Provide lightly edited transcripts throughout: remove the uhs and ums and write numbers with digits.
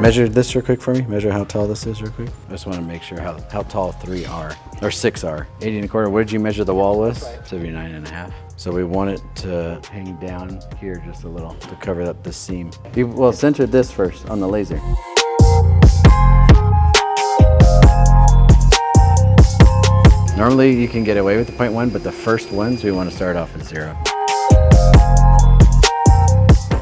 Measure this real quick for me. Measure how tall this is real quick. I just want to make sure how tall 3 are, or 6 are. 80 1/4. What did you measure the wall with? 79 1/2. So we want it to hang down here just a little to cover up this seam. Well, center this first on the laser. Normally you can get away with the 0.1, but the first ones we want to start off at 0.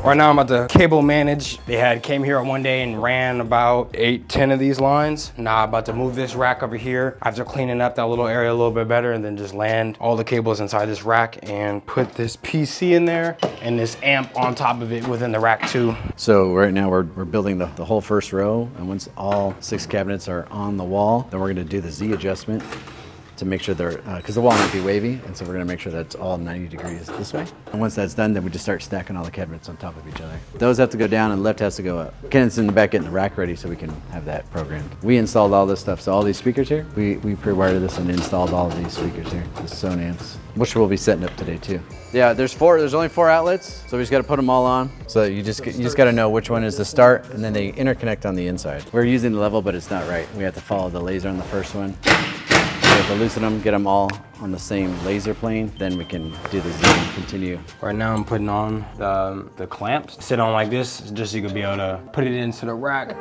Right now I'm about to cable manage. They came here one day and ran about 8-10 of these lines. Now I'm about to move this rack over here after cleaning up that little area a little bit better, and then just land all the cables inside this rack and put this PC in there and this amp on top of it within the rack too. So right now we're building the whole first row, and once all 6 cabinets are on the wall, then we're gonna do the Z adjustment to make sure they're, because the wall might be wavy, and so we're gonna make sure that's all 90 degrees this way. And once that's done, then we just start stacking all the cabinets on top of each other. Those have to go down and left has to go up. Kenneth's in the back getting the rack ready so we can have that programmed. We installed all this stuff, so all these speakers here, we pre-wired this and installed all of these speakers here, the Sonamps, which we'll be setting up today too. Yeah, there's only 4 outlets, so we just gotta put them all on. So you just gotta know which one is the start, and then they interconnect on the inside. We're using the level, but it's not right. We have to follow the laser on the first one. We have to loosen them, get them all on the same laser plane, then we can do the Z and continue. Right now I'm putting on the clamps. Sit on like this, just so you can be able to put it into the rack.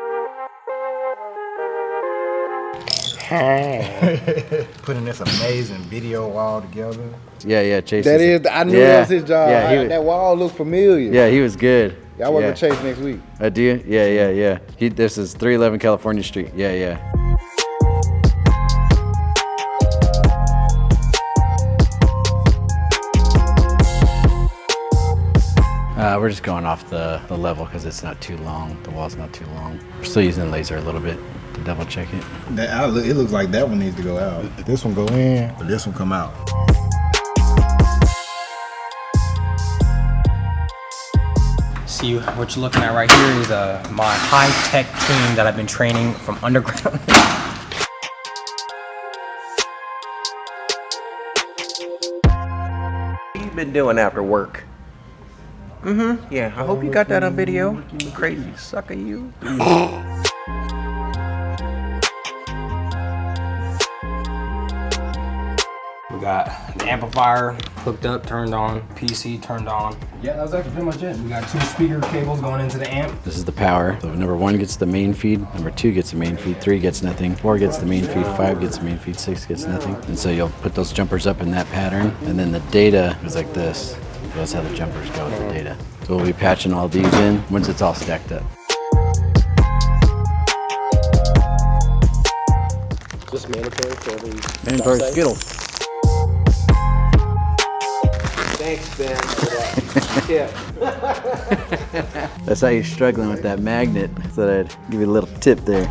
Putting this amazing video wall together. Yeah, Chase. I knew that was his job. Yeah, that wall looked familiar. Yeah, he was good. Y'all work with Chase next week. Do you? Yeah. This is 311 California Street. Yeah. We're just going off the level because it's not too long. The wall's not too long. We're still using the laser a little bit to double check it. It looks like that one needs to go out. This one go in, but this one come out. See, what you're looking at right here is my high-tech team that I've been training from underground. What you been doing after work? Yeah, I hope you got that on video. You crazy sucker, you. We got the amplifier hooked up, turned on, PC turned on. Yeah, that was actually pretty much it. We got 2 speaker cables going into the amp. This is the power. So number 1 gets the main feed, number 2 gets the main feed, 3 gets nothing, 4 gets the main feed, 5 gets the main feed, 6 gets nothing. And so you'll put those jumpers up in that pattern, and then the data is like this. That's how the jumpers go with the data. So we'll be patching all these in once it's all stacked up. Just mandatory for every Mandatory Skittles. Thanks, Ben, for that tip. That's how you're struggling with that magnet. So I'd give you a little tip there.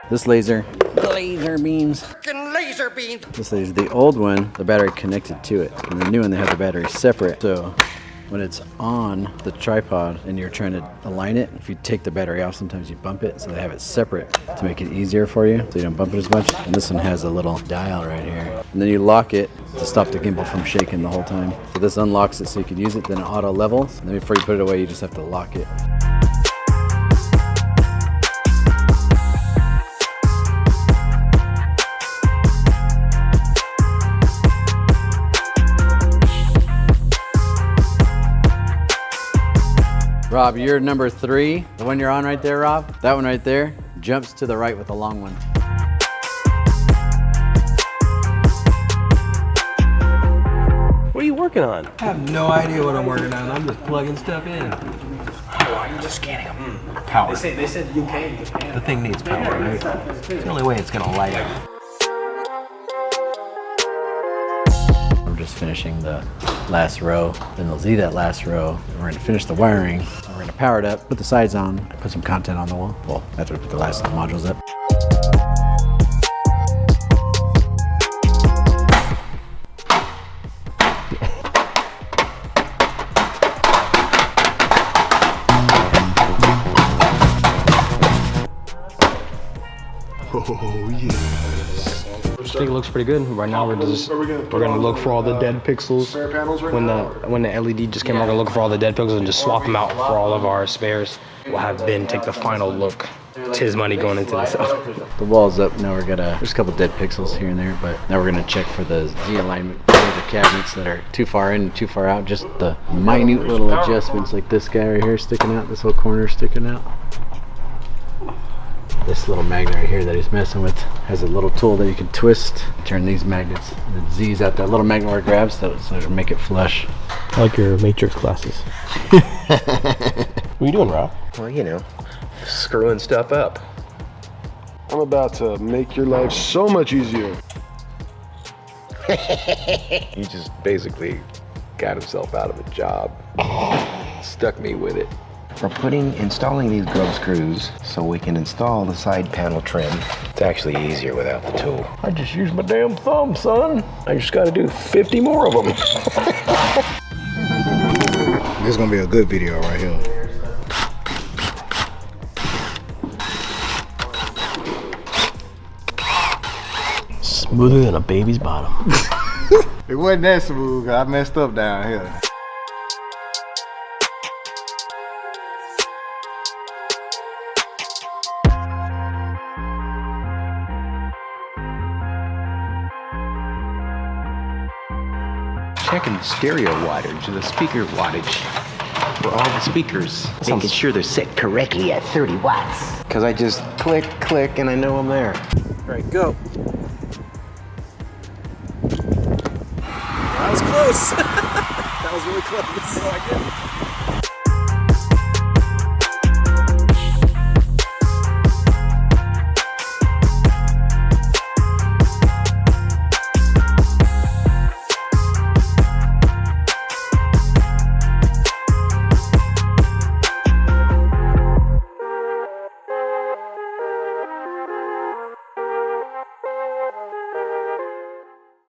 This laser beams. Fucking laser beams. This laser, the old one, the battery connected to it. And the new one, they have the battery separate. So when it's on the tripod and you're trying to align it, if you take the battery off, sometimes you bump it. So they have it separate to make it easier for you, so you don't bump it as much. And this one has a little dial right here. And then you lock it to stop the gimbal from shaking the whole time. So this unlocks it so you can use it, then it auto levels. And then before you put it away, you just have to lock it. Rob, you're number 3. The one you're on right there, Rob, that one right there jumps to the right with the long one. What are you working on? I have no idea what I'm working on. I'm just plugging stuff in. Oh, you're just scanning them. Power. They said you can. The thing needs power, right? It's the only way it's gonna light up. We're just finishing the last row, then they'll Z that last row. We're gonna finish the wiring. We're gonna power it up, put the sides on, put some content on the wall. Well, after we put the last modules up. Oh yeah. I think it looks pretty good. Right now we're gonna look for all the dead pixels. When the LED just came on, we're gonna look for all the dead pixels and just swap them out for all of our spares. We'll have Ben take the final look. It's his money going into this. The wall's up. Now there's a couple dead pixels here and there, but now we're gonna check for the Z alignment for the cabinets that are too far in and too far out. Just the minute little adjustments like this guy right here sticking out, this whole corner sticking out. This little magnet right here that he's messing with has a little tool that you can twist, turn these magnets, and the Z's out that little magnet where it grabs, so it'll make it flush. I like your matrix glasses. What are you doing, Rob? Well, you know, screwing stuff up. I'm about to make your life so much easier. He just basically got himself out of a job. Stuck me with it. We're installing these grub screws so we can install the side panel trim. It's actually easier without the tool. I just use my damn thumb, son. I just gotta do 50 more of them. This is gonna be a good video right here. Smoother than a baby's bottom. It wasn't that smooth, 'cause I messed up down here. Checking the stereo wattage, the speaker wattage for all the speakers. Making sure they're set correctly at 30 watts. Because I just click, click, and I know I'm there. All right, go. That was close. That was really close.